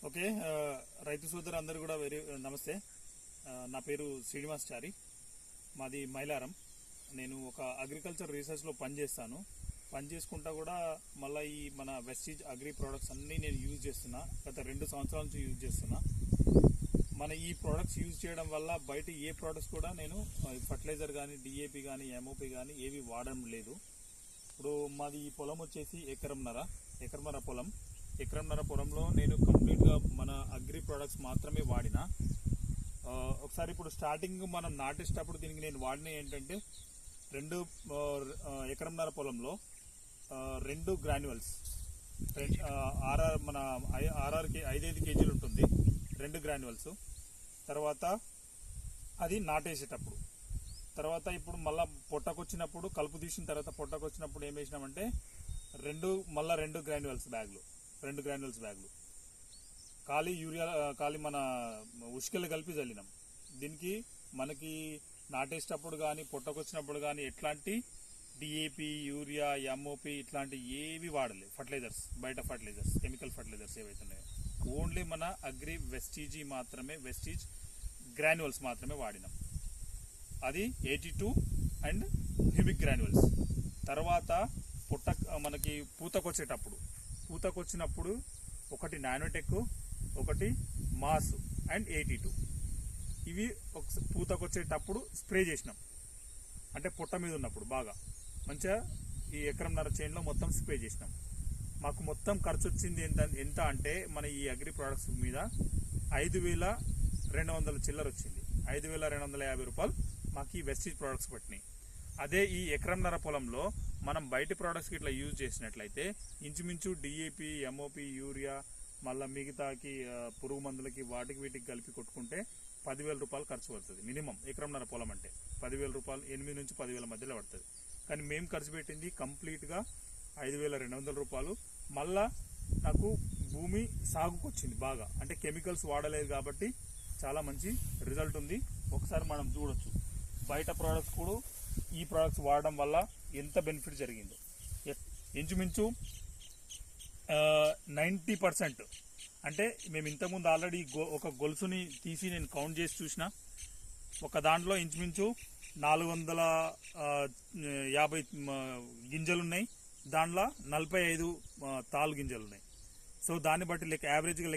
Okay. రైతు సోదరు అందరూ కూడా వెరీ నమస్తే. నా పేరు శ్రీనివాస్ చారి, మాది మైలారం. నేను ఒక అగ్రికల్చర్ రీసెర్చ్లో పనిచేస్తాను. పని చేసుకుంటా కూడా మళ్ళీ ఈ మన వెస్టీజ్ అగ్రి ప్రోడక్ట్స్ అన్నీ నేను యూజ్ చేస్తున్నా. గత 2 సంవత్సరాల నుంచి యూజ్ చేస్తున్నా. మన ఈ ప్రోడక్ట్స్ యూజ్ చేయడం వల్ల బయట ఏ ప్రోడక్ట్స్ కూడా నేను ఫర్టిలైజర్ కానీ, డిఏపి కానీ, ఎంఓపి కానీ ఏవి వాడడం లేదు. ఇప్పుడు మాది ఈ పొలం వచ్చేసి ఎకరంన్నర పొలం. ఎకరంన్నర పొలంలో నేను కంప్లీట్గా మన అగ్రి ప్రోడక్ట్స్ మాత్రమే వాడిన. ఒకసారి ఇప్పుడు స్టార్టింగ్ మనం నాటేటప్పుడు దీనికి నేను వాడిన ఏంటంటే ఎకరంన్నర పొలంలో 2 గ్రాన్యువల్స్, మన ఆర్ఆర్కి 5 కేజీలు ఉంటుంది, 2 గ్రాన్యువల్స్. తర్వాత అది నాటేసేటప్పుడు, తర్వాత ఇప్పుడు మళ్ళీ పొట్టకొచ్చినప్పుడు కలుపు తీసిన తర్వాత పొట్టకొచ్చినప్పుడు ఏం వేసినామంటే మళ్ళీ 2 గ్రాన్యువల్స్ బ్యాగులు ఖాళీ మన ఉష్కెలు కలిపి చల్లినాం. దీనికి మనకి నాటేసేటప్పుడు కానీ పొట్టకొచ్చినప్పుడు కానీ ఎట్లాంటి డిఏపి, యూరియా, ఎంఓపి ఇట్లాంటి ఏవి వాడలే. ఫర్టిలైజర్స్, బయట ఫర్టిలైజర్స్, కెమికల్ ఫర్టిలైజర్స్ ఏవైతే ఉన్నాయో ఓన్లీ మన అగ్రి వెస్టీజ్ గ్రాన్యువల్స్ మాత్రమే వాడినాం. అది 82 అండ్ హ్యూమిక్ గ్రాన్యువల్స్. తర్వాత మనకి పూతకొచ్చినప్పుడు ఒకటి నానోటెక్, ఒకటి మాస్ అండ్ 82 ఇవి పూతకొచ్చేటప్పుడు స్ప్రే చేసినాం. అంటే పొట్ట మీద ఉన్నప్పుడు బాగా మంచిగా ఈ ఎకరంన్నర చేనులో మొత్తం స్ప్రే చేసినాం. మాకు మొత్తం ఖర్చు వచ్చింది ఎంత అంటే మన ఈ అగ్రి ప్రోడక్ట్స్ మీద 5,200 చిల్లర వచ్చింది. 5,250 రూపాయలు మాకు ఈ వెస్టీజ్ ప్రోడక్ట్స్ పట్టినాయి. అదే ఈ ఎకరంన్నర పొలంలో మనం బయట ప్రోడక్ట్స్కి ఇట్లా యూజ్ చేసినట్లయితే ఇంచుమించు డిఏపి, ఎంఓపి, యూరియా, మళ్ళీ మిగతాకి పురుగు మందులకి వీటికి కలిపి కొట్టుకుంటే 10,000 రూపాయలు ఖర్చు పడుతుంది. మినిమం ఎకరంన్నర పొలం అంటే 10,000 రూపాయలు, 8 నుంచి 10,000 మధ్యలో పడుతుంది. కానీ మేము ఖర్చు పెట్టింది కంప్లీట్గా 5,200 రూపాయలు. మళ్ళా నాకు భూమి సాగుకు వచ్చింది బాగా, అంటే కెమికల్స్ వాడలేదు కాబట్టి చాలా మంచి రిజల్ట్ ఉంది. ఒకసారి మనం చూడొచ్చు బయట ప్రోడక్ట్స్ కూడా ఈ ప్రోడక్ట్స్ వాడడం వల్ల ఎంత బెనిఫిట్ జరిగిందో. ఇంచుమించు 90%, అంటే మేము ఇంతకుముందు ఆల్రెడీ ఒక గొలుసుని తీసి నేను కౌంట్ చేసి చూసిన. ఒక దాంట్లో ఇంచుమించు 450 గింజలున్నాయి, దాంట్లో 45 తాలు గింజలు ఉన్నాయి. సో దాన్ని బట్టి యావరేజ్గా